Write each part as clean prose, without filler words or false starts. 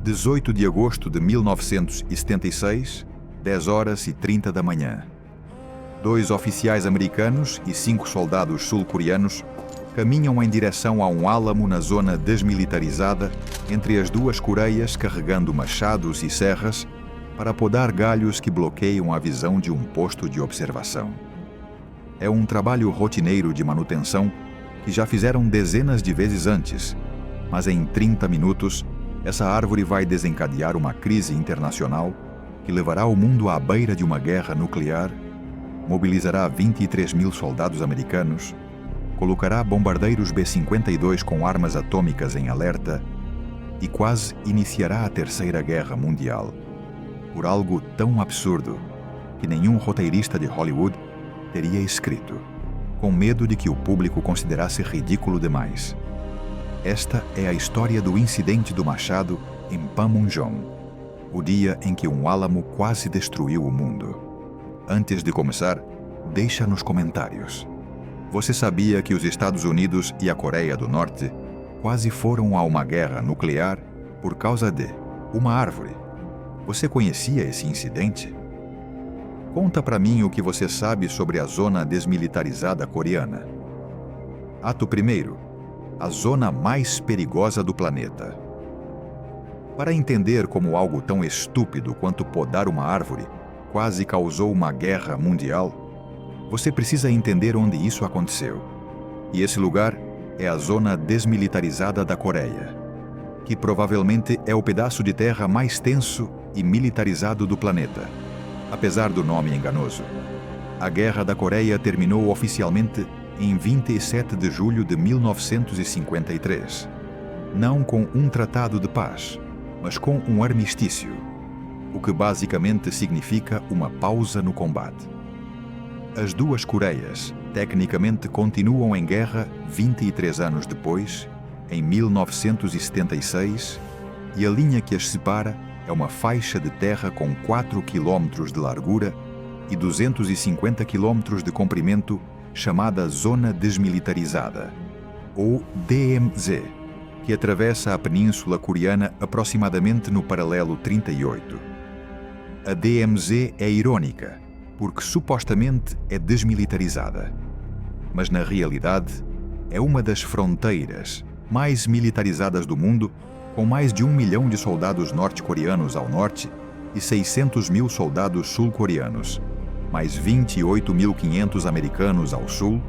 18 de agosto de 1976, 10 horas e 30 da manhã. 2 oficiais americanos e 5 soldados sul-coreanos caminham em direção a um álamo na zona desmilitarizada entre as duas Coreias, carregando machados e serras para podar galhos que bloqueiam a visão de um posto de observação. É um trabalho rotineiro de manutenção que já fizeram dezenas de vezes antes, mas em 30 minutos, essa árvore vai desencadear uma crise internacional que levará o mundo à beira de uma guerra nuclear, mobilizará 23 mil soldados americanos, colocará bombardeiros B-52 com armas atômicas em alerta e quase iniciará a Terceira Guerra Mundial, por algo tão absurdo que nenhum roteirista de Hollywood teria escrito, com medo de que o público considerasse ridículo demais. Esta é a história do incidente do machado em Panmunjom, o dia em que um álamo quase destruiu o mundo. Antes de começar, deixa nos comentários. Você sabia que os Estados Unidos e a Coreia do Norte quase foram a uma guerra nuclear por causa de uma árvore? Você conhecia esse incidente? Conta para mim o que você sabe sobre a zona desmilitarizada coreana. Ato 1. A zona mais perigosa do planeta. Para entender como algo tão estúpido quanto podar uma árvore quase causou uma guerra mundial, você precisa entender onde isso aconteceu. E esse lugar é a zona desmilitarizada da Coreia, que provavelmente é o pedaço de terra mais tenso e militarizado do planeta, apesar do nome enganoso. A Guerra da Coreia terminou oficialmente em 27 de julho de 1953, não com um tratado de paz, mas com um armistício, o que basicamente significa uma pausa no combate. As duas Coreias, tecnicamente, continuam em guerra 23 anos depois, em 1976, e a linha que as separa é uma faixa de terra com 4 quilômetros de largura e 250 quilômetros de comprimento, chamada Zona Desmilitarizada, ou DMZ, que atravessa a Península Coreana aproximadamente no paralelo 38. A DMZ é irônica, porque supostamente é desmilitarizada, mas na realidade é uma das fronteiras mais militarizadas do mundo, com mais de 1 milhão de soldados norte-coreanos ao norte e 600 mil soldados sul-coreanos, mais 28.500 americanos ao sul,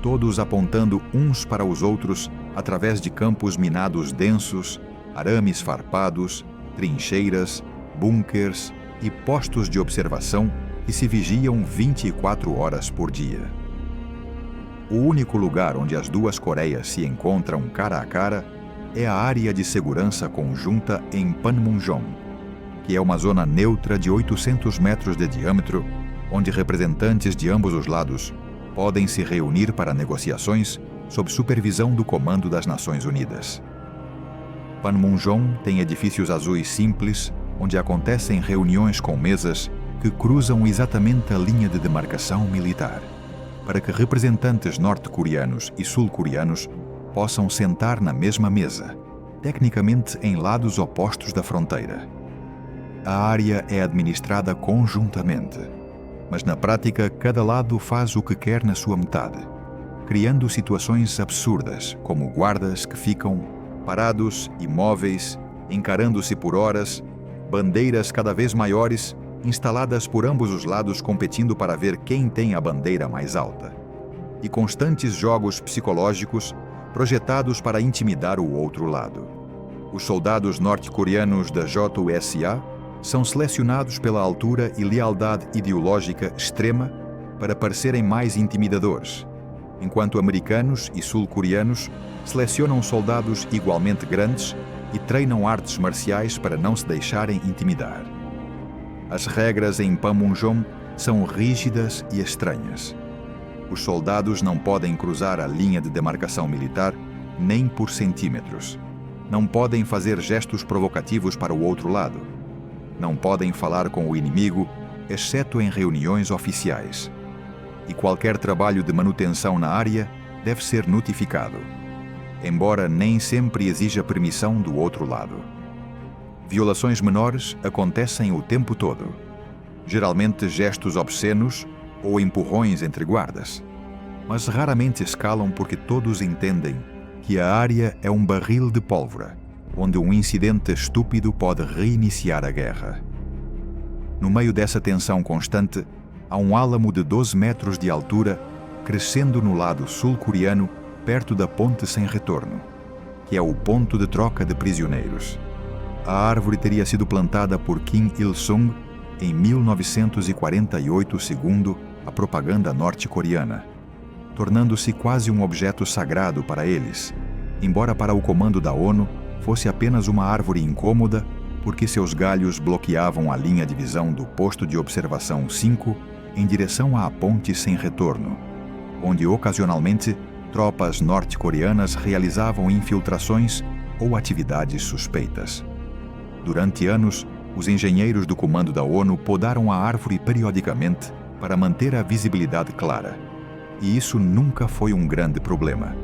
todos apontando uns para os outros através de campos minados densos, arames farpados, trincheiras, bunkers e postos de observação que se vigiam 24 horas por dia. O único lugar onde as duas Coreias se encontram cara a cara é a Área de Segurança Conjunta em Panmunjom, que é uma zona neutra de 800 metros de diâmetro, onde representantes de ambos os lados podem se reunir para negociações sob supervisão do Comando das Nações Unidas. Panmunjom tem edifícios azuis simples, onde acontecem reuniões com mesas que cruzam exatamente a linha de demarcação militar, para que representantes norte-coreanos e sul-coreanos possam sentar na mesma mesa, tecnicamente em lados opostos da fronteira. A área é administrada conjuntamente, mas na prática cada lado faz o que quer na sua metade, criando situações absurdas, como guardas que ficam parados, imóveis, encarando-se por horas, bandeiras cada vez maiores, instaladas por ambos os lados competindo para ver quem tem a bandeira mais alta, e constantes jogos psicológicos projetados para intimidar o outro lado. Os soldados norte-coreanos da JUSA são selecionados pela altura e lealdade ideológica extrema para parecerem mais intimidadores, enquanto americanos e sul-coreanos selecionam soldados igualmente grandes e treinam artes marciais para não se deixarem intimidar. As regras em Panmunjom são rígidas e estranhas. Os soldados não podem cruzar a linha de demarcação militar nem por centímetros. Não podem fazer gestos provocativos para o outro lado. Não podem falar com o inimigo, exceto em reuniões oficiais. E qualquer trabalho de manutenção na área deve ser notificado, embora nem sempre exija permissão do outro lado. Violações menores acontecem o tempo todo. Geralmente gestos obscenos ou empurrões entre guardas. Mas raramente escalam porque todos entendem que a área é um barril de pólvora, onde um incidente estúpido pode reiniciar a guerra. No meio dessa tensão constante, há um álamo de 12 metros de altura crescendo no lado sul-coreano, perto da ponte sem retorno, que é o ponto de troca de prisioneiros. A árvore teria sido plantada por Kim Il-sung em 1948, segundo a propaganda norte-coreana, tornando-se quase um objeto sagrado para eles, embora para o comando da ONU fosse apenas uma árvore incômoda porque seus galhos bloqueavam a linha de visão do posto de observação 5 em direção à ponte sem retorno, onde ocasionalmente tropas norte-coreanas realizavam infiltrações ou atividades suspeitas. Durante anos, os engenheiros do comando da ONU podaram a árvore periodicamente para manter a visibilidade clara, e isso nunca foi um grande problema,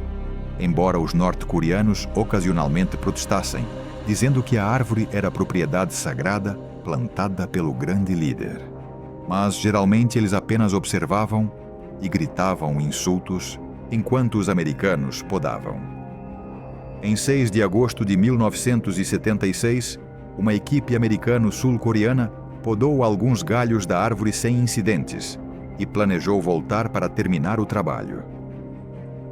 embora os norte-coreanos ocasionalmente protestassem, dizendo que a árvore era propriedade sagrada plantada pelo grande líder. Mas geralmente eles apenas observavam e gritavam insultos enquanto os americanos podavam. Em 6 de agosto de 1976, uma equipe americano-sul-coreana podou alguns galhos da árvore sem incidentes e planejou voltar para terminar o trabalho.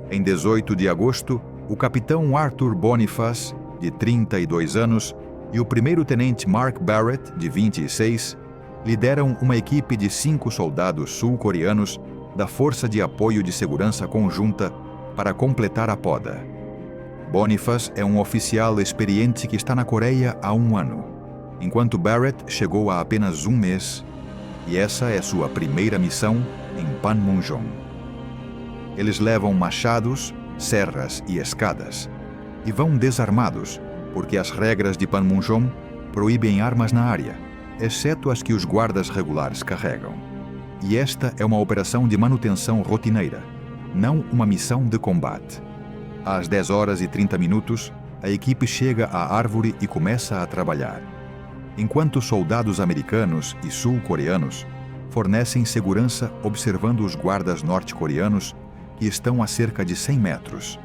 Em 18 de agosto, o capitão Arthur Boniface, de 32 anos, e o primeiro-tenente Mark Barrett, de 26, lideram uma equipe de 5 soldados sul-coreanos da Força de Apoio de Segurança Conjunta para completar a poda. Boniface é um oficial experiente que está na Coreia há 1 ano, enquanto Barrett chegou há apenas 1 mês, e essa é sua primeira missão em Panmunjom. Eles levam machados, serras e escadas, e vão desarmados, porque as regras de Panmunjom proíbem armas na área, exceto as que os guardas regulares carregam. E esta é uma operação de manutenção rotineira, não uma missão de combate. Às 10h30, a equipe chega à árvore e começa a trabalhar, enquanto soldados americanos e sul-coreanos fornecem segurança observando os guardas norte-coreanos que estão a cerca de 100 metros,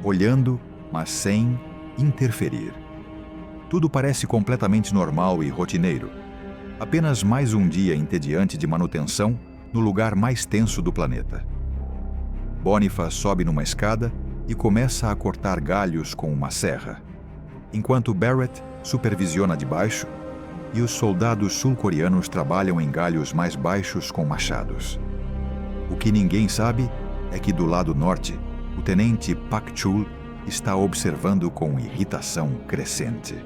olhando, mas sem interferir. Tudo parece completamente normal e rotineiro. Apenas mais um dia entediante de manutenção no lugar mais tenso do planeta. Boniface sobe numa escada e começa a cortar galhos com uma serra, enquanto Barrett supervisiona de baixo e os soldados sul-coreanos trabalham em galhos mais baixos com machados. O que ninguém sabe é que do lado norte, o tenente Pak Chul está observando com irritação crescente.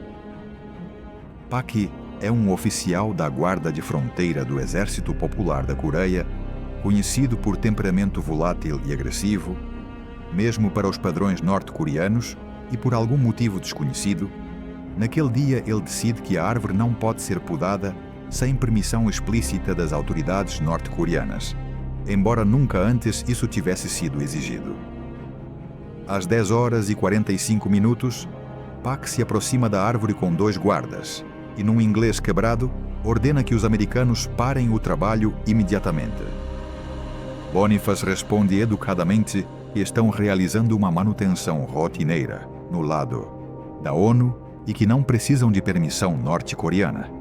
Pak é um oficial da Guarda de Fronteira do Exército Popular da Coreia, conhecido por temperamento volátil e agressivo, mesmo para os padrões norte-coreanos, e por algum motivo desconhecido, naquele dia ele decide que a árvore não pode ser podada sem permissão explícita das autoridades norte-coreanas, embora nunca antes isso tivesse sido exigido. Às 10h45, Pak se aproxima da árvore com 2 guardas e, num inglês quebrado, ordena que os americanos parem o trabalho imediatamente. Boniface responde educadamente que estão realizando uma manutenção rotineira no lado da ONU e que não precisam de permissão norte-coreana.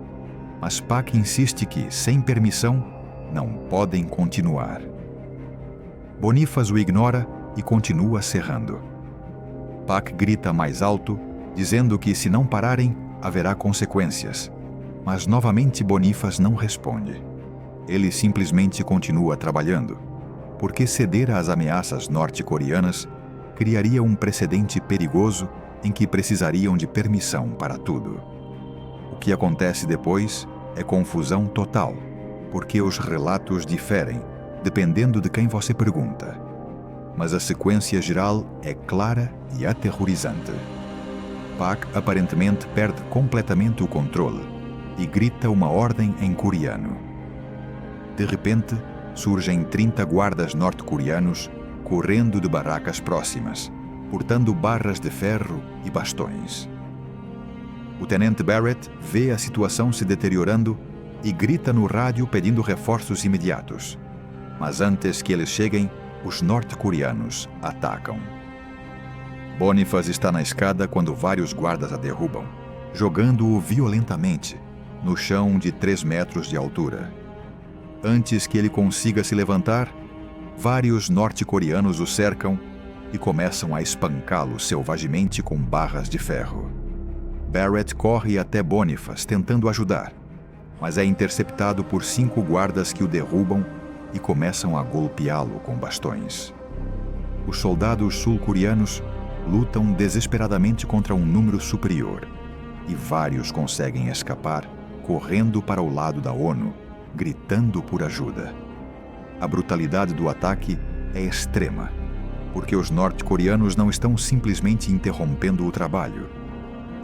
Mas Pak insiste que, sem permissão, não podem continuar. Boniface o ignora e continua serrando. Pak grita mais alto, dizendo que se não pararem, haverá consequências. Mas novamente Boniface não responde. Ele simplesmente continua trabalhando, porque ceder às ameaças norte-coreanas criaria um precedente perigoso em que precisariam de permissão para tudo. O que acontece depois é confusão total, porque os relatos diferem, dependendo de quem você pergunta. Mas a sequência geral é clara e aterrorizante. Pak aparentemente perde completamente o controle e grita uma ordem em coreano. De repente, surgem 30 guardas norte-coreanos correndo de barracas próximas, portando barras de ferro e bastões. O tenente Barrett vê a situação se deteriorando e grita no rádio pedindo reforços imediatos. Mas antes que eles cheguem, os norte-coreanos atacam. Boniface está na escada quando vários guardas a derrubam, jogando-o violentamente no chão de 3 metros de altura. Antes que ele consiga se levantar, vários norte-coreanos o cercam e começam a espancá-lo selvagemente com barras de ferro. Barrett corre até Boniface tentando ajudar, mas é interceptado por 5 guardas que o derrubam e começam a golpeá-lo com bastões. Os soldados sul-coreanos lutam desesperadamente contra um número superior e vários conseguem escapar correndo para o lado da ONU, gritando por ajuda. A brutalidade do ataque é extrema, porque os norte-coreanos não estão simplesmente interrompendo o trabalho.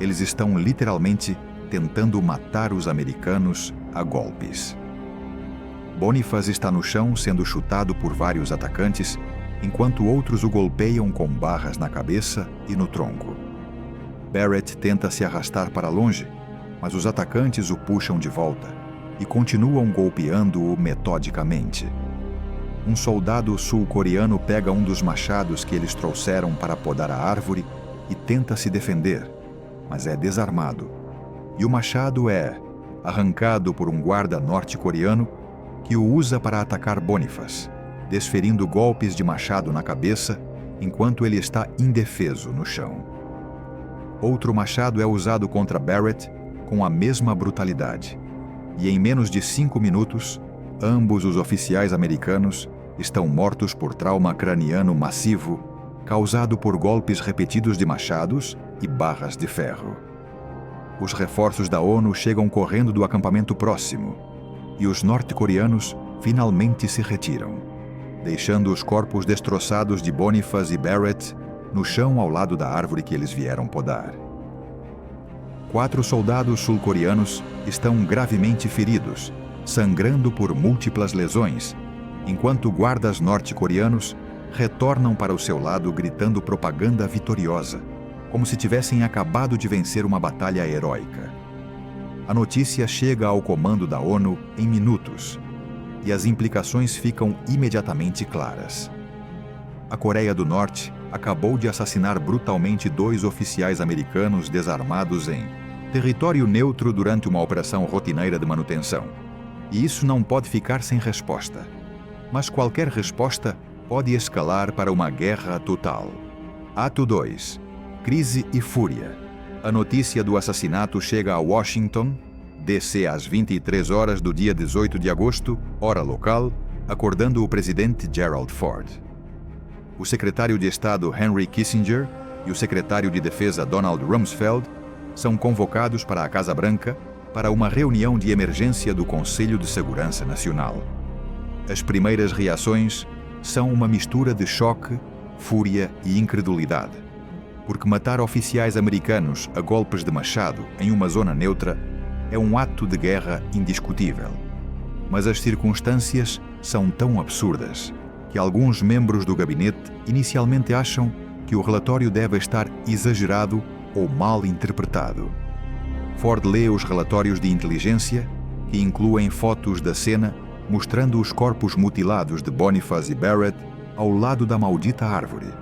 Eles estão literalmente tentando matar os americanos a golpes. Boniface está no chão sendo chutado por vários atacantes, enquanto outros o golpeiam com barras na cabeça e no tronco. Barrett tenta se arrastar para longe, mas os atacantes o puxam de volta e continuam golpeando-o metodicamente. Um soldado sul-coreano pega um dos machados que eles trouxeram para podar a árvore e tenta se defender, mas é desarmado. E o machado é arrancado por um guarda norte-coreano que o usa para atacar Boniface, desferindo golpes de machado na cabeça enquanto ele está indefeso no chão. Outro machado é usado contra Barrett com a mesma brutalidade, e em menos de 5 minutos, ambos os oficiais americanos estão mortos por trauma craniano massivo causado por golpes repetidos de machados e barras de ferro. Os reforços da ONU chegam correndo do acampamento próximo e os norte-coreanos finalmente se retiram, deixando os corpos destroçados de Boniface e Barrett no chão ao lado da árvore que eles vieram podar. 4 soldados sul-coreanos estão gravemente feridos, sangrando por múltiplas lesões, enquanto guardas norte-coreanos retornam para o seu lado gritando propaganda vitoriosa, como se tivessem acabado de vencer uma batalha heróica. A notícia chega ao comando da ONU em minutos, e as implicações ficam imediatamente claras. A Coreia do Norte acabou de assassinar brutalmente 2 oficiais americanos desarmados em território neutro durante uma operação rotineira de manutenção. E isso não pode ficar sem resposta. Mas qualquer resposta pode escalar para uma guerra total. Ato 2. Crise e fúria. A notícia do assassinato chega a Washington, D.C. às 23 horas do dia 18 de agosto, hora local, acordando o presidente Gerald Ford. O secretário de Estado Henry Kissinger e o secretário de Defesa Donald Rumsfeld são convocados para a Casa Branca para uma reunião de emergência do Conselho de Segurança Nacional. As primeiras reações são uma mistura de choque, fúria e incredulidade, porque matar oficiais americanos a golpes de machado em uma zona neutra é um ato de guerra indiscutível. Mas as circunstâncias são tão absurdas que alguns membros do gabinete inicialmente acham que o relatório deve estar exagerado ou mal interpretado. Ford lê os relatórios de inteligência, que incluem fotos da cena mostrando os corpos mutilados de Boniface e Barrett ao lado da maldita árvore,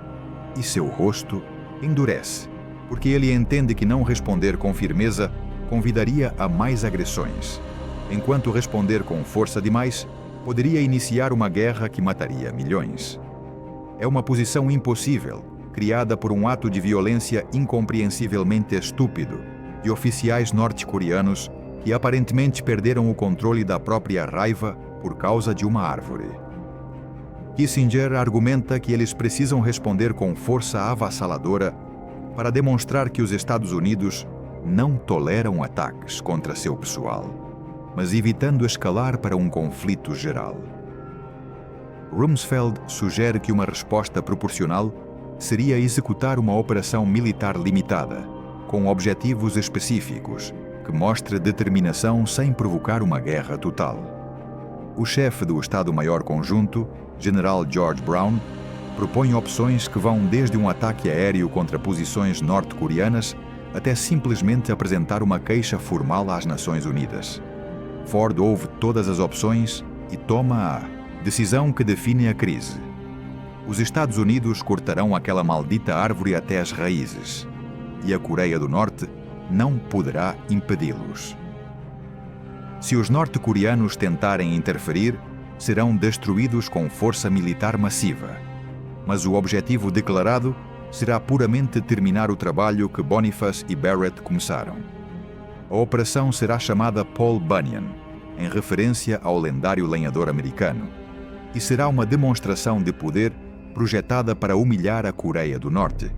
e seu rosto endurece, porque ele entende que não responder com firmeza convidaria a mais agressões, enquanto responder com força demais poderia iniciar uma guerra que mataria milhões. É uma posição impossível, criada por um ato de violência incompreensivelmente estúpido de oficiais norte-coreanos que aparentemente perderam o controle da própria raiva por causa de uma árvore. Kissinger argumenta que eles precisam responder com força avassaladora para demonstrar que os Estados Unidos não toleram ataques contra seu pessoal, mas evitando escalar para um conflito geral. Rumsfeld sugere que uma resposta proporcional seria executar uma operação militar limitada, com objetivos específicos, que mostre determinação sem provocar uma guerra total. O chefe do Estado-Maior Conjunto, General George Brown, propõe opções que vão desde um ataque aéreo contra posições norte-coreanas até simplesmente apresentar uma queixa formal às Nações Unidas. Ford ouve todas as opções e toma a decisão que define a crise. Os Estados Unidos cortarão aquela maldita árvore até as raízes, e a Coreia do Norte não poderá impedi-los. Se os norte-coreanos tentarem interferir, serão destruídos com força militar massiva. Mas o objetivo declarado será puramente terminar o trabalho que Boniface e Barrett começaram. A operação será chamada Paul Bunyan, em referência ao lendário lenhador americano, e será uma demonstração de poder projetada para humilhar a Coreia do Norte,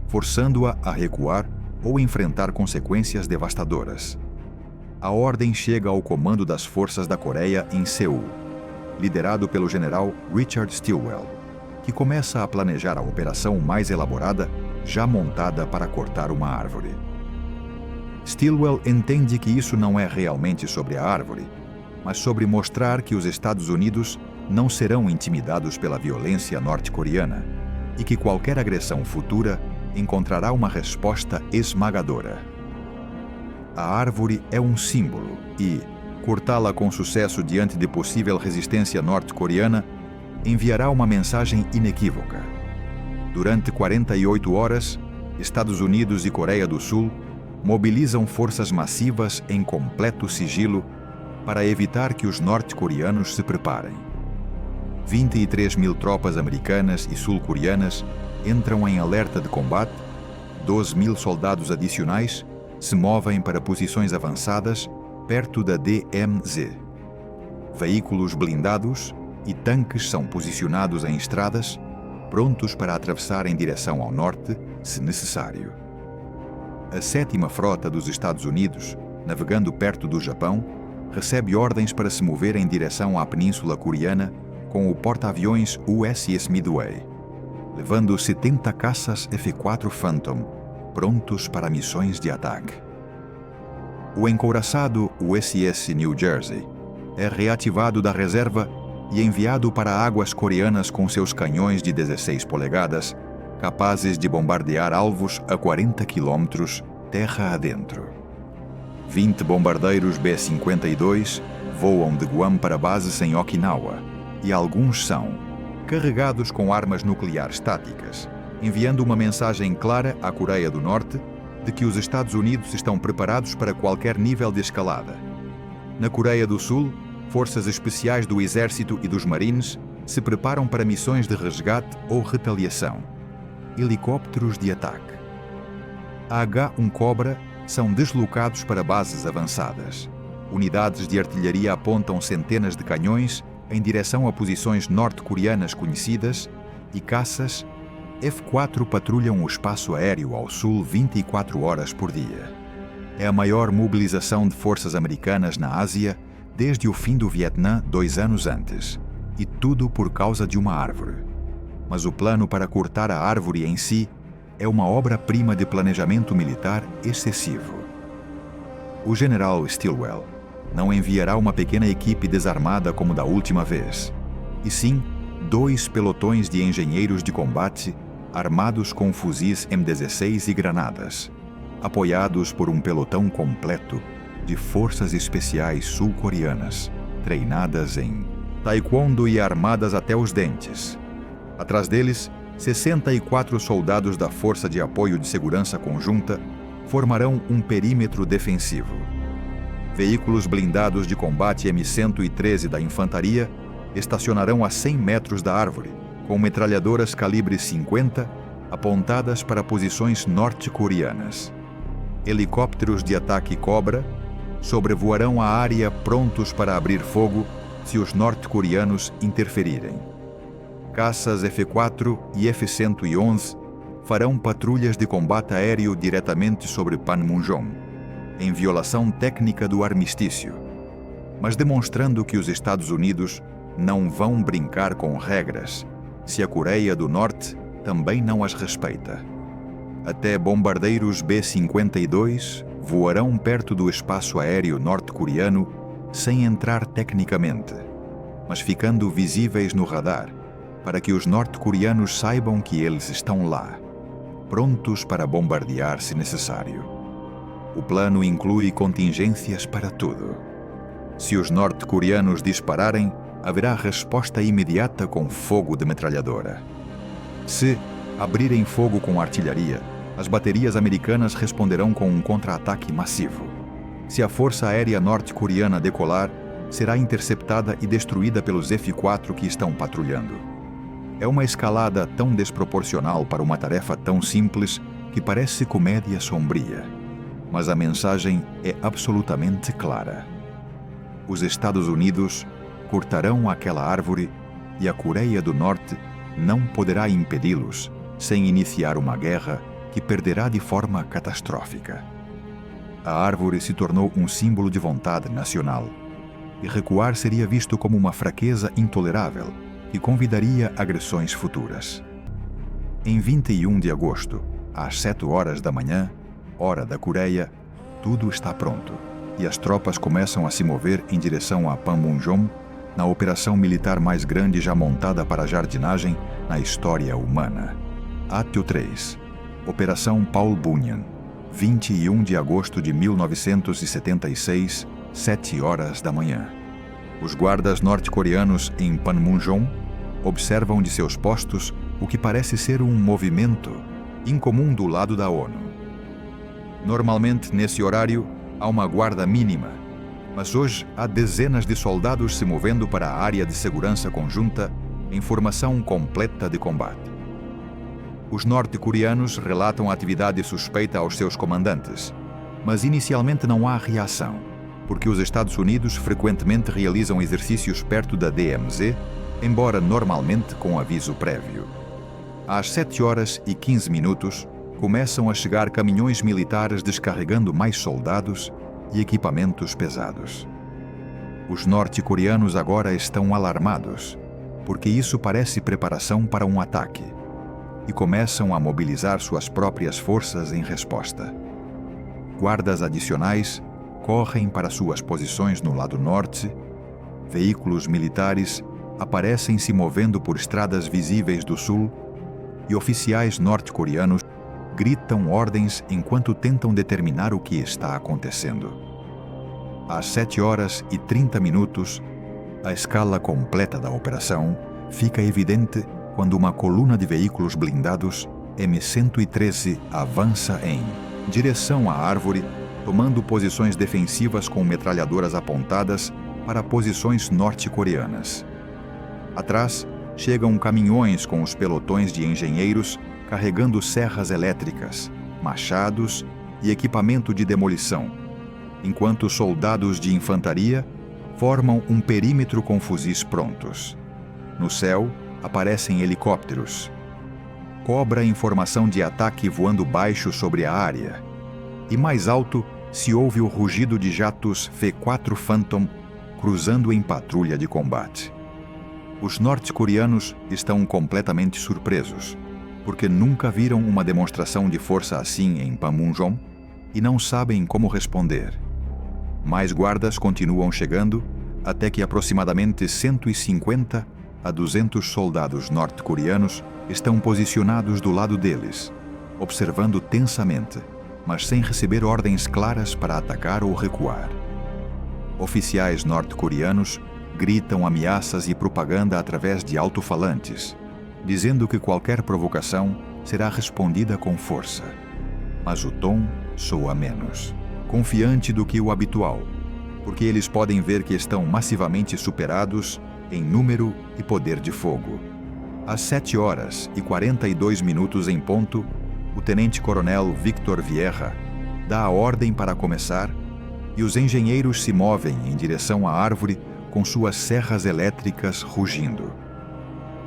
forçando-a a recuar ou enfrentar consequências devastadoras. A ordem chega ao comando das forças da Coreia em Seul, liderado pelo general Richard Stilwell, que começa a planejar a operação mais elaborada, já montada para cortar uma árvore. Stilwell entende que isso não é realmente sobre a árvore, mas sobre mostrar que os Estados Unidos não serão intimidados pela violência norte-coreana e que qualquer agressão futura encontrará uma resposta esmagadora. A árvore é um símbolo e, cortá-la com sucesso diante de possível resistência norte-coreana, enviará uma mensagem inequívoca. Durante 48 horas, Estados Unidos e Coreia do Sul mobilizam forças massivas em completo sigilo para evitar que os norte-coreanos se preparem. 23 mil tropas americanas e sul-coreanas entram em alerta de combate, 12 mil soldados adicionais se movem para posições avançadas perto da DMZ. Veículos blindados e tanques são posicionados em estradas, prontos para atravessar em direção ao norte, se necessário. A 7ª Frota dos Estados Unidos, navegando perto do Japão, recebe ordens para se mover em direção à Península Coreana com o porta-aviões USS Midway, levando 70 caças F-4 Phantom, prontos para missões de ataque. O encouraçado USS New Jersey é reativado da reserva e enviado para águas coreanas com seus canhões de 16 polegadas, capazes de bombardear alvos a 40 quilômetros terra adentro. 20 bombardeiros B-52 voam de Guam para bases em Okinawa, e alguns são carregados com armas nucleares táticas, enviando uma mensagem clara à Coreia do Norte de que os Estados Unidos estão preparados para qualquer nível de escalada. Na Coreia do Sul, forças especiais do Exército e dos Marines se preparam para missões de resgate ou retaliação. Helicópteros de ataque. A H-1 Cobra são deslocados para bases avançadas. Unidades de artilharia apontam centenas de canhões em direção a posições norte-coreanas conhecidas e caças F-4 patrulham o espaço aéreo ao sul 24 horas por dia. É a maior mobilização de forças americanas na Ásia desde o fim do Vietnã 2 anos antes, e tudo por causa de uma árvore. Mas o plano para cortar a árvore em si é uma obra-prima de planejamento militar excessivo. O general Stilwell não enviará uma pequena equipe desarmada como da última vez, e sim 2 pelotões de engenheiros de combate armados com fuzis M16 e granadas, apoiados por um pelotão completo de forças especiais sul-coreanas, treinadas em taekwondo e armadas até os dentes. Atrás deles, 64 soldados da Força de Apoio de Segurança Conjunta formarão um perímetro defensivo. Veículos blindados de combate M113 da infantaria estacionarão a 100 metros da árvore, com metralhadoras calibre 50 apontadas para posições norte-coreanas. Helicópteros de ataque Cobra sobrevoarão a área prontos para abrir fogo se os norte-coreanos interferirem. Caças F-4 e F-111 farão patrulhas de combate aéreo diretamente sobre Panmunjom, em violação técnica do armistício, mas demonstrando que os Estados Unidos não vão brincar com regras se a Coreia do Norte também não as respeita. Até bombardeiros B-52 voarão perto do espaço aéreo norte-coreano sem entrar tecnicamente, mas ficando visíveis no radar, para que os norte-coreanos saibam que eles estão lá, prontos para bombardear se necessário. O plano inclui contingências para tudo. Se os norte-coreanos dispararem, haverá resposta imediata com fogo de metralhadora. Se abrirem fogo com artilharia, as baterias americanas responderão com um contra-ataque massivo. Se a força aérea norte-coreana decolar, será interceptada e destruída pelos F-4 que estão patrulhando. É uma escalada tão desproporcional para uma tarefa tão simples que parece comédia sombria. Mas a mensagem é absolutamente clara. Os Estados Unidos cortarão aquela árvore e a Coreia do Norte não poderá impedi-los sem iniciar uma guerra que perderá de forma catastrófica. A árvore se tornou um símbolo de vontade nacional, e recuar seria visto como uma fraqueza intolerável que convidaria agressões futuras. Em 21 de agosto, às 7 horas da manhã, hora da Coreia, tudo está pronto e as tropas começam a se mover em direção a Panmunjom, na operação militar mais grande já montada para a jardinagem na história humana. Ato 3. Operação Paul Bunyan, 21 de agosto de 1976, 7 horas da manhã. Os guardas norte-coreanos em Panmunjom observam de seus postos o que parece ser um movimento incomum do lado da ONU. Normalmente, nesse horário, há uma guarda mínima, mas hoje há dezenas de soldados se movendo para a área de segurança conjunta em formação completa de combate. Os norte-coreanos relatam a atividade suspeita aos seus comandantes, mas inicialmente não há reação, porque os Estados Unidos frequentemente realizam exercícios perto da DMZ, embora normalmente com aviso prévio. Às 7 horas e 15 minutos, começam a chegar caminhões militares descarregando mais soldados e equipamentos pesados. Os norte-coreanos agora estão alarmados, porque isso parece preparação para um ataque, e começam a mobilizar suas próprias forças em resposta. Guardas adicionais correm para suas posições no lado norte, veículos militares aparecem se movendo por estradas visíveis do sul e oficiais norte-coreanos gritam ordens enquanto tentam determinar o que está acontecendo. Às 7 horas e 30 minutos, a escala completa da operação fica evidente quando uma coluna de veículos blindados M113 avança em direção à árvore, tomando posições defensivas com metralhadoras apontadas para posições norte-coreanas. Atrás, chegam caminhões com os pelotões de engenheiros carregando serras elétricas, machados e equipamento de demolição, enquanto soldados de infantaria formam um perímetro com fuzis prontos. No céu, aparecem helicópteros. Cobra informação de ataque voando baixo sobre a área. E mais alto se ouve o rugido de jatos F-4 Phantom cruzando em patrulha de combate. Os norte-coreanos estão completamente surpresos, porque nunca viram uma demonstração de força assim em Panmunjom e não sabem como responder. Mais guardas continuam chegando até que aproximadamente 150 a 200 soldados norte-coreanos estão posicionados do lado deles, observando tensamente, mas sem receber ordens claras para atacar ou recuar. Oficiais norte-coreanos gritam ameaças e propaganda através de alto-falantes, dizendo que qualquer provocação será respondida com força. Mas o tom soa menos, confiante do que o habitual, porque eles podem ver que estão massivamente superados em número e poder de fogo. Às 7 horas e 42 minutos em ponto, o tenente-coronel Victor Vieira dá a ordem para começar e os engenheiros se movem em direção à árvore com suas serras elétricas rugindo.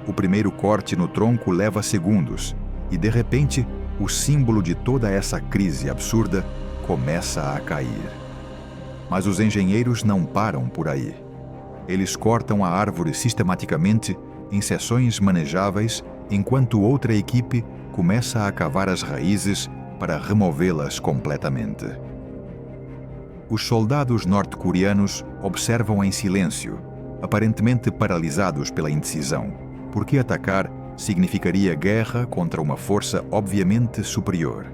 O primeiro corte no tronco leva segundos e, de repente, o símbolo de toda essa crise absurda começa a cair. Mas os engenheiros não param por aí. Eles cortam a árvore sistematicamente em seções manejáveis, enquanto outra equipe começa a cavar as raízes para removê-las completamente. Os soldados norte-coreanos observam em silêncio, aparentemente paralisados pela indecisão, porque atacar significaria guerra contra uma força obviamente superior.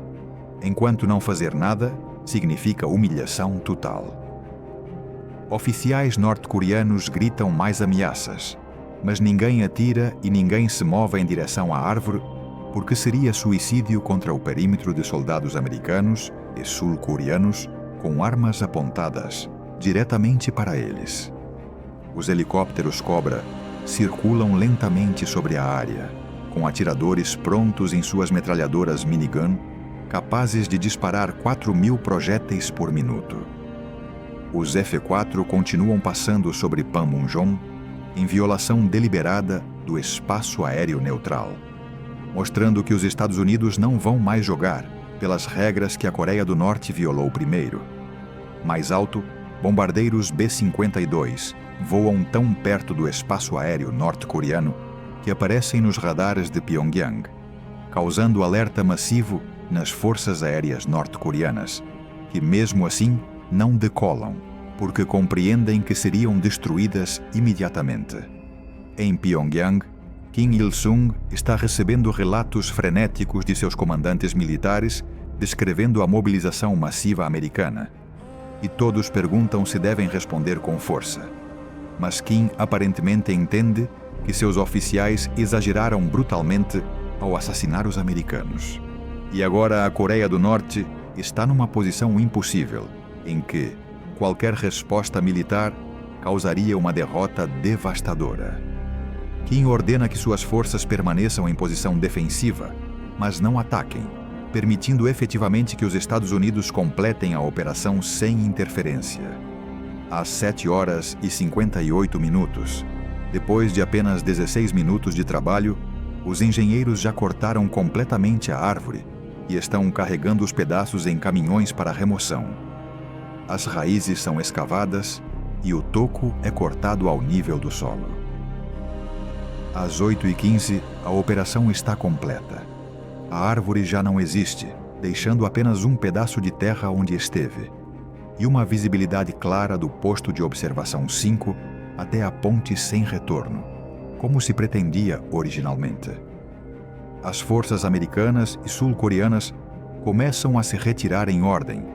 Enquanto não fazer nada significa humilhação total. Oficiais norte-coreanos gritam mais ameaças, mas ninguém atira e ninguém se move em direção à árvore, porque seria suicídio contra o perímetro de soldados americanos e sul-coreanos com armas apontadas diretamente para eles. Os helicópteros Cobra circulam lentamente sobre a área, com atiradores prontos em suas metralhadoras minigun, capazes de disparar 4.000 projéteis por minuto. Os F-4 continuam passando sobre Panmunjom em violação deliberada do espaço aéreo neutral, mostrando que os Estados Unidos não vão mais jogar pelas regras que a Coreia do Norte violou primeiro. Mais alto, bombardeiros B-52 voam tão perto do espaço aéreo norte-coreano que aparecem nos radares de Pyongyang, causando alerta massivo nas forças aéreas norte-coreanas, que mesmo assim não decolam, porque compreendem que seriam destruídas imediatamente. Em Pyongyang, Kim Il-sung está recebendo relatos frenéticos de seus comandantes militares descrevendo a mobilização massiva americana. E todos perguntam se devem responder com força. Mas Kim aparentemente entende que seus oficiais exageraram brutalmente ao assassinar os americanos. E agora a Coreia do Norte está numa posição impossível, em que qualquer resposta militar causaria uma derrota devastadora. Kim ordena que suas forças permaneçam em posição defensiva, mas não ataquem, permitindo efetivamente que os Estados Unidos completem a operação sem interferência. Às 7h58, depois de apenas 16 minutos de trabalho, os engenheiros já cortaram completamente a árvore e estão carregando os pedaços em caminhões para remoção. As raízes são escavadas e o toco é cortado ao nível do solo. Às 8h15, a operação está completa. A árvore já não existe, deixando apenas um pedaço de terra onde esteve, e uma visibilidade clara do posto de observação 5 até a ponte sem retorno, como se pretendia originalmente. As forças americanas e sul-coreanas começam a se retirar em ordem,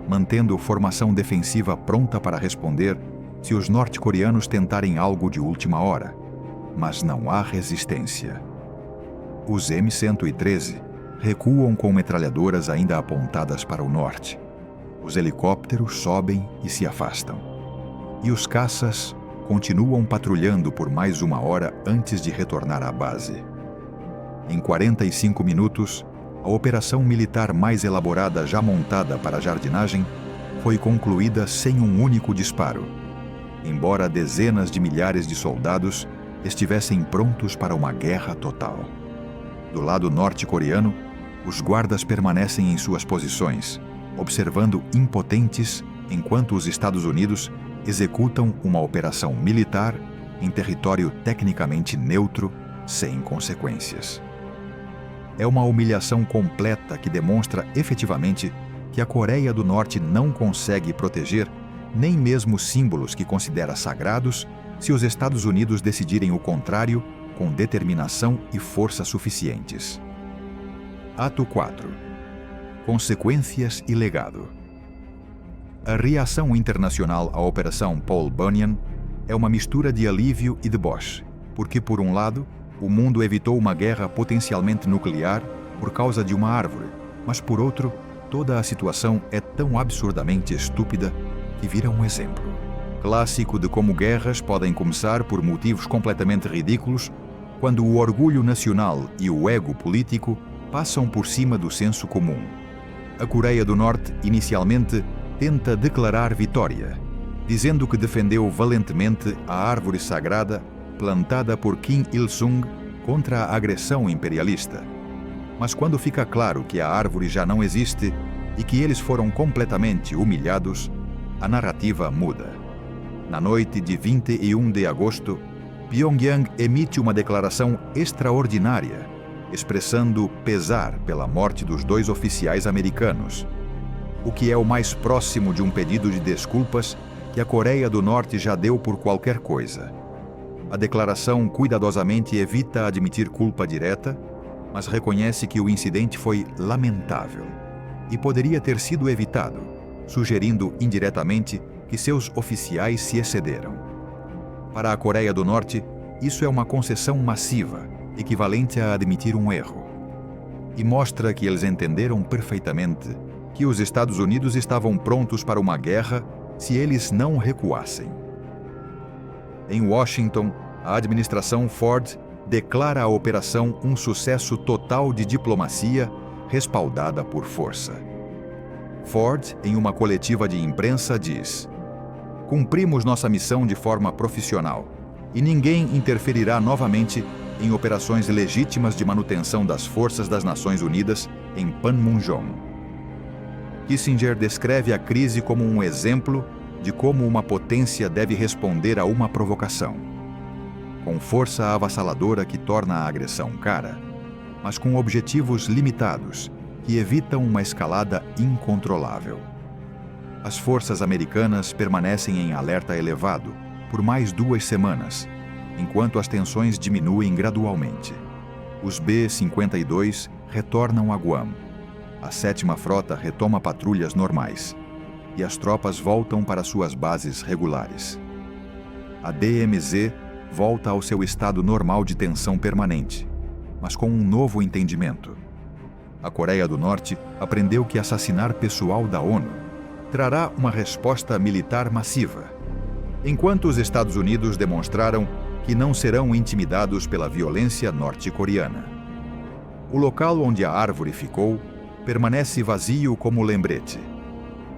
mantendo formação defensiva pronta para responder se os norte-coreanos tentarem algo de última hora, mas não há resistência. Os M-113 recuam com metralhadoras ainda apontadas para o norte. Os helicópteros sobem e se afastam. E os caças continuam patrulhando por mais uma hora antes de retornar à base. Em 45 minutos, a operação militar mais elaborada já montada para a jardinagem foi concluída sem um único disparo, embora dezenas de milhares de soldados estivessem prontos para uma guerra total. Do lado norte-coreano, os guardas permanecem em suas posições, observando impotentes enquanto os Estados Unidos executam uma operação militar em território tecnicamente neutro, sem consequências. É uma humilhação completa que demonstra efetivamente que a Coreia do Norte não consegue proteger nem mesmo símbolos que considera sagrados se os Estados Unidos decidirem o contrário com determinação e força suficientes. Ato 4. Consequências e legado. A reação internacional à Operação Paul Bunyan é uma mistura de alívio e deboche, porque, por um lado, o mundo evitou uma guerra potencialmente nuclear por causa de uma árvore, mas, por outro, toda a situação é tão absurdamente estúpida que vira um exemplo clássico de como guerras podem começar por motivos completamente ridículos quando o orgulho nacional e o ego político passam por cima do senso comum. A Coreia do Norte, inicialmente, tenta declarar vitória, dizendo que defendeu valentemente a árvore sagrada plantada por Kim Il-sung contra a agressão imperialista. Mas quando fica claro que a árvore já não existe e que eles foram completamente humilhados, a narrativa muda. Na noite de 21 de agosto, Pyongyang emite uma declaração extraordinária, expressando pesar pela morte dos 2 oficiais americanos, o que é o mais próximo de um pedido de desculpas que a Coreia do Norte já deu por qualquer coisa. A declaração cuidadosamente evita admitir culpa direta, mas reconhece que o incidente foi lamentável e poderia ter sido evitado, sugerindo indiretamente que seus oficiais se excederam. Para a Coreia do Norte, isso é uma concessão massiva, equivalente a admitir um erro. E mostra que eles entenderam perfeitamente que os Estados Unidos estavam prontos para uma guerra se eles não recuassem. Em Washington, a administração Ford declara a operação um sucesso total de diplomacia respaldada por força. Ford, em uma coletiva de imprensa, diz: "Cumprimos nossa missão de forma profissional e ninguém interferirá novamente em operações legítimas de manutenção das forças das Nações Unidas em Panmunjom." Kissinger descreve a crise como um exemplo de como uma potência deve responder a uma provocação. Com força avassaladora que torna a agressão cara, mas com objetivos limitados que evitam uma escalada incontrolável. As forças americanas permanecem em alerta elevado por mais 2 semanas, enquanto as tensões diminuem gradualmente. Os B-52 retornam a Guam. A 7ª Frota retoma patrulhas normais e as tropas voltam para suas bases regulares. A DMZ volta ao seu estado normal de tensão permanente, mas com um novo entendimento. A Coreia do Norte aprendeu que assassinar pessoal da ONU trará uma resposta militar massiva, enquanto os Estados Unidos demonstraram que não serão intimidados pela violência norte-coreana. O local onde a árvore ficou permanece vazio como lembrete,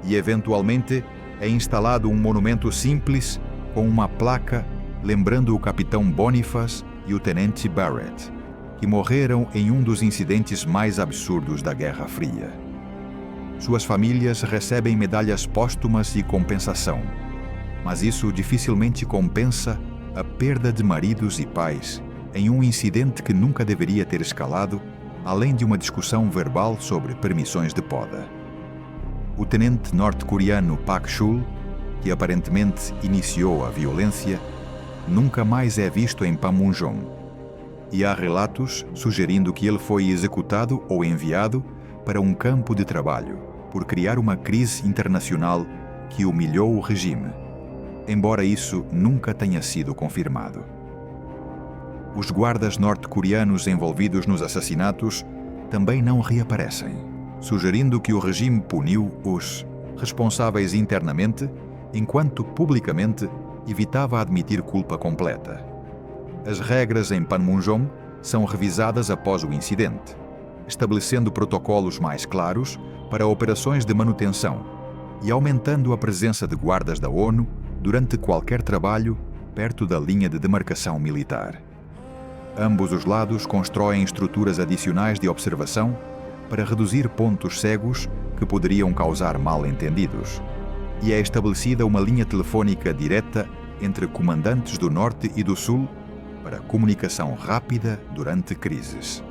e eventualmente é instalado um monumento simples com uma placa lembrando o capitão Boniface e o tenente Barrett, que morreram em um dos incidentes mais absurdos da Guerra Fria. Suas famílias recebem medalhas póstumas e compensação, mas isso dificilmente compensa a perda de maridos e pais em um incidente que nunca deveria ter escalado, além de uma discussão verbal sobre permissões de poda. O tenente norte-coreano Pak Chul, que aparentemente iniciou a violência, nunca mais é visto em Panmunjom, e há relatos sugerindo que ele foi executado ou enviado para um campo de trabalho por criar uma crise internacional que humilhou o regime, embora isso nunca tenha sido confirmado. Os guardas norte-coreanos envolvidos nos assassinatos também não reaparecem, sugerindo que o regime puniu os responsáveis internamente, enquanto publicamente evitava admitir culpa completa. As regras em Panmunjom são revisadas após o incidente, estabelecendo protocolos mais claros para operações de manutenção e aumentando a presença de guardas da ONU durante qualquer trabalho perto da linha de demarcação militar. Ambos os lados constroem estruturas adicionais de observação para reduzir pontos cegos que poderiam causar mal-entendidos, e é estabelecida uma linha telefônica direta entre comandantes do Norte e do Sul para comunicação rápida durante crises.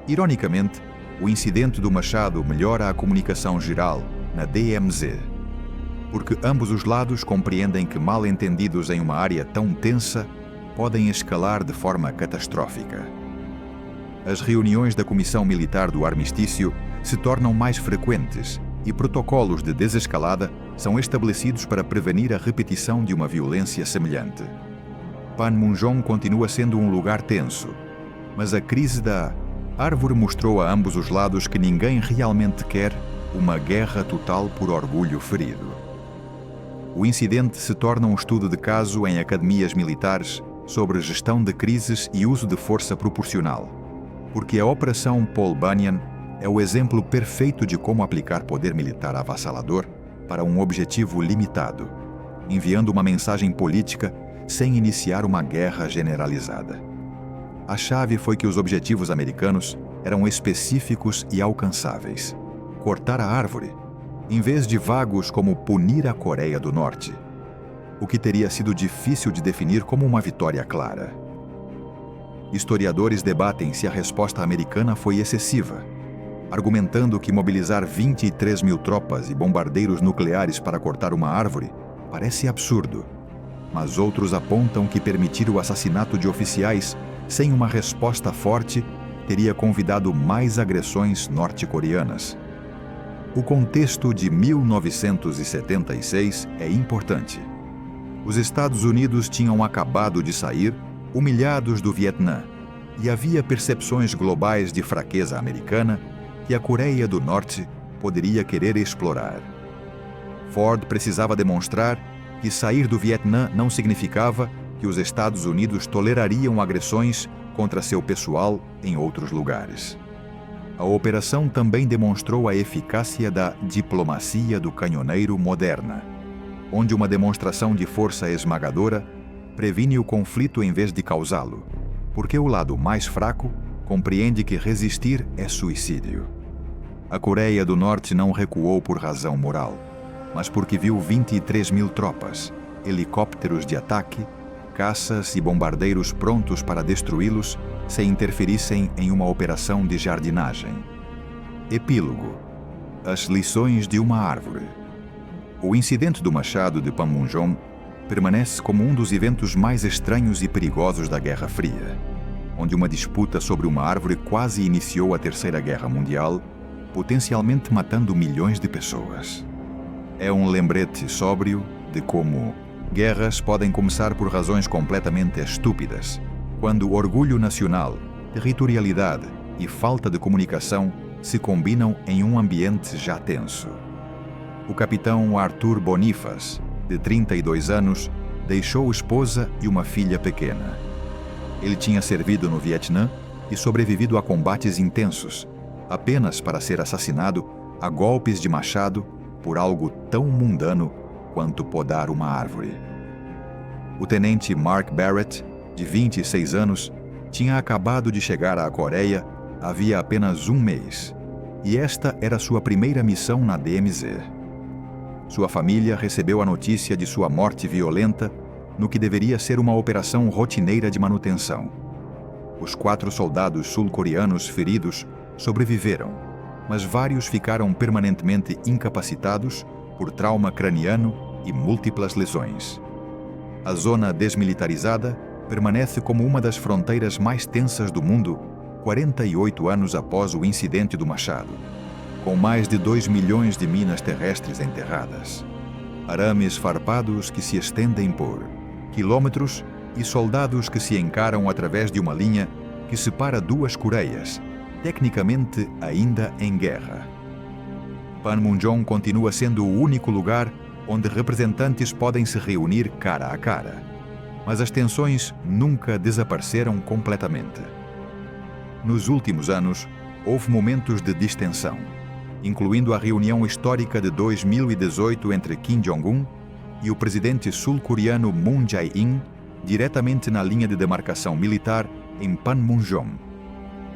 Ironicamente, o incidente do Machado melhora a comunicação geral na DMZ, porque ambos os lados compreendem que mal-entendidos em uma área tão tensa podem escalar de forma catastrófica. As reuniões da Comissão Militar do Armistício se tornam mais frequentes e protocolos de desescalada são estabelecidos para prevenir a repetição de uma violência semelhante. Panmunjom continua sendo um lugar tenso, mas a crise da árvore mostrou a ambos os lados que ninguém realmente quer uma guerra total por orgulho ferido. O incidente se torna um estudo de caso em academias militares sobre gestão de crises e uso de força proporcional, porque a Operação Paul Bunyan é o exemplo perfeito de como aplicar poder militar avassalador para um objetivo limitado, enviando uma mensagem política sem iniciar uma guerra generalizada. A chave foi que os objetivos americanos eram específicos e alcançáveis: cortar a árvore, em vez de vagos como punir a Coreia do Norte, o que teria sido difícil de definir como uma vitória clara. Historiadores debatem se a resposta americana foi excessiva, argumentando que mobilizar 23 mil tropas e bombardeiros nucleares para cortar uma árvore parece absurdo, mas outros apontam que permitir o assassinato de oficiais sem uma resposta forte teria convidado mais agressões norte-coreanas. O contexto de 1976 é importante. Os Estados Unidos tinham acabado de sair, humilhados do Vietnã, e havia percepções globais de fraqueza americana que a Coreia do Norte poderia querer explorar. Ford precisava demonstrar que sair do Vietnã não significava que os Estados Unidos tolerariam agressões contra seu pessoal em outros lugares. A operação também demonstrou a eficácia da diplomacia do canhoneiro moderna, onde uma demonstração de força esmagadora previne o conflito em vez de causá-lo, porque o lado mais fraco compreende que resistir é suicídio. A Coreia do Norte não recuou por razão moral, mas porque viu 23 mil tropas, helicópteros de ataque, caças e bombardeiros prontos para destruí-los se interferissem em uma operação de jardinagem. Epílogo: As lições de uma árvore. O incidente do Machado de Panmunjom permanece como um dos eventos mais estranhos e perigosos da Guerra Fria, onde uma disputa sobre uma árvore quase iniciou a Terceira Guerra Mundial, potencialmente matando milhões de pessoas. É um lembrete sóbrio de como guerras podem começar por razões completamente estúpidas, quando orgulho nacional, territorialidade e falta de comunicação se combinam em um ambiente já tenso. O capitão Arthur Bonifaz, de 32 anos, deixou esposa e uma filha pequena. Ele tinha servido no Vietnã e sobrevivido a combates intensos, apenas para ser assassinado a golpes de machado por algo tão mundano quanto podar uma árvore. O tenente Mark Barrett, de 26 anos, tinha acabado de chegar à Coreia havia apenas um mês, e esta era sua primeira missão na DMZ. Sua família recebeu a notícia de sua morte violenta no que deveria ser uma operação rotineira de manutenção. Os 4 soldados sul-coreanos feridos sobreviveram, mas vários ficaram permanentemente incapacitados por trauma craniano e múltiplas lesões. A zona desmilitarizada permanece como uma das fronteiras mais tensas do mundo 48 anos após o incidente do Machado, com mais de 2 milhões de minas terrestres enterradas, arames farpados que se estendem por quilômetros e soldados que se encaram através de uma linha que separa 2 Coreias, tecnicamente ainda em guerra. Panmunjom continua sendo o único lugar onde representantes podem se reunir cara a cara, mas as tensões nunca desapareceram completamente. Nos últimos anos, houve momentos de distensão, incluindo a reunião histórica de 2018 entre Kim Jong-un e o presidente sul-coreano Moon Jae-in, diretamente na linha de demarcação militar em Panmunjom,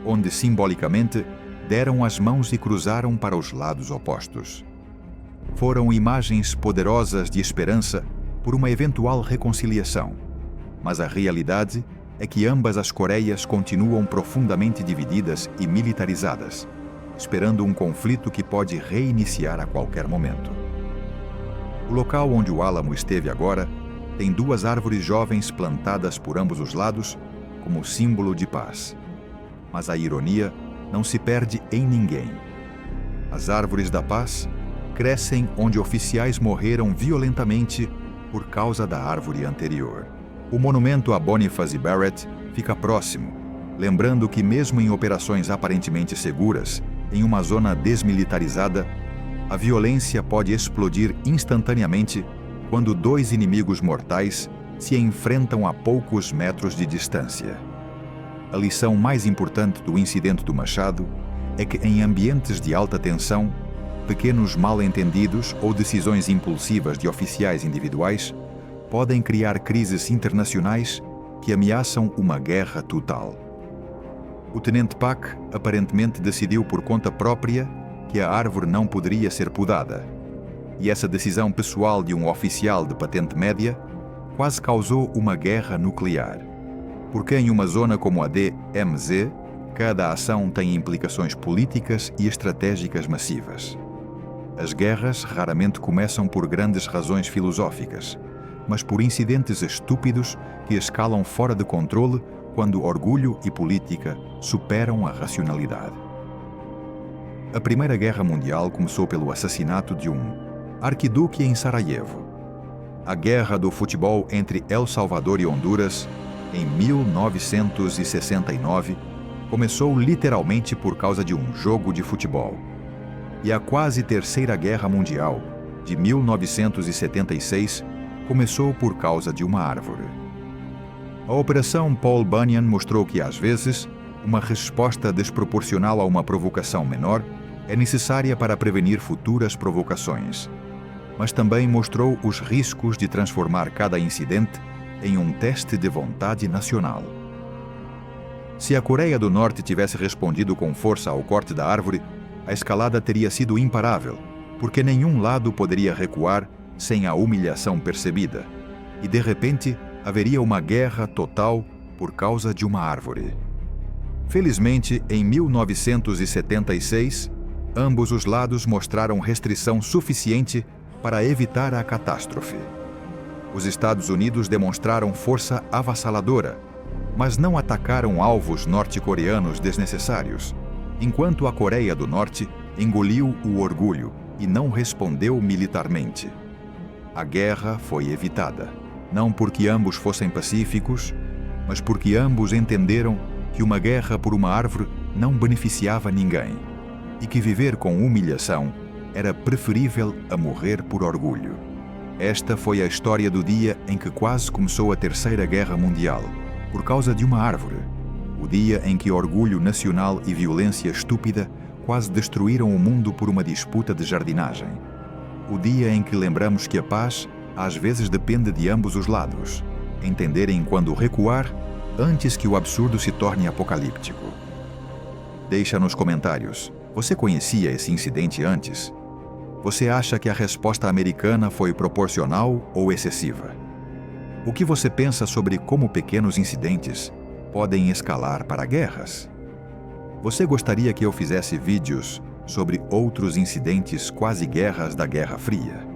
onde simbolicamente deram as mãos e cruzaram para os lados opostos. Foram imagens poderosas de esperança por uma eventual reconciliação, mas a realidade é que ambas as Coreias continuam profundamente divididas e militarizadas, esperando um conflito que pode reiniciar a qualquer momento. O local onde o Álamo esteve agora tem 2 árvores jovens plantadas por ambos os lados como símbolo de paz. Mas a ironia não se perde em ninguém. As árvores da paz crescem onde oficiais morreram violentamente por causa da árvore anterior. O monumento a Bonifaz e Barrett fica próximo, lembrando que mesmo em operações aparentemente seguras, em uma zona desmilitarizada, a violência pode explodir instantaneamente quando 2 inimigos mortais se enfrentam a poucos metros de distância. A lição mais importante do incidente do Machado é que em ambientes de alta tensão, pequenos mal-entendidos ou decisões impulsivas de oficiais individuais podem criar crises internacionais que ameaçam uma guerra total. O tenente Pak aparentemente decidiu por conta própria que a árvore não poderia ser podada, e essa decisão pessoal de um oficial de patente média quase causou uma guerra nuclear, porque em uma zona como a DMZ, cada ação tem implicações políticas e estratégicas massivas. As guerras raramente começam por grandes razões filosóficas, mas por incidentes estúpidos que escalam fora de controle quando orgulho e política superam a racionalidade. A Primeira Guerra Mundial começou pelo assassinato de um arquiduque em Sarajevo. A Guerra do Futebol entre El Salvador e Honduras, em 1969, começou literalmente por causa de um jogo de futebol. E a quase Terceira Guerra Mundial, de 1976, começou por causa de uma árvore. A Operação Paul Bunyan mostrou que, às vezes, uma resposta desproporcional a uma provocação menor é necessária para prevenir futuras provocações. Mas também mostrou os riscos de transformar cada incidente em um teste de vontade nacional. Se a Coreia do Norte tivesse respondido com força ao corte da árvore, a escalada teria sido imparável, porque nenhum lado poderia recuar sem a humilhação percebida, e de repente haveria uma guerra total por causa de uma árvore. Felizmente, em 1976, ambos os lados mostraram restrição suficiente para evitar a catástrofe. Os Estados Unidos demonstraram força avassaladora, mas não atacaram alvos norte-coreanos desnecessários, enquanto a Coreia do Norte engoliu o orgulho e não respondeu militarmente. A guerra foi evitada, não porque ambos fossem pacíficos, mas porque ambos entenderam que uma guerra por uma árvore não beneficiava ninguém e que viver com humilhação era preferível a morrer por orgulho. Esta foi a história do dia em que quase começou a Terceira Guerra Mundial, por causa de uma árvore. O dia em que orgulho nacional e violência estúpida quase destruíram o mundo por uma disputa de jardinagem. O dia em que lembramos que a paz às vezes depende de ambos os lados, entenderem quando recuar antes que o absurdo se torne apocalíptico. Deixa nos comentários, você conhecia esse incidente antes? Você acha que a resposta americana foi proporcional ou excessiva? O que você pensa sobre como pequenos incidentes podem escalar para guerras? Você gostaria que eu fizesse vídeos sobre outros incidentes quase guerras da Guerra Fria?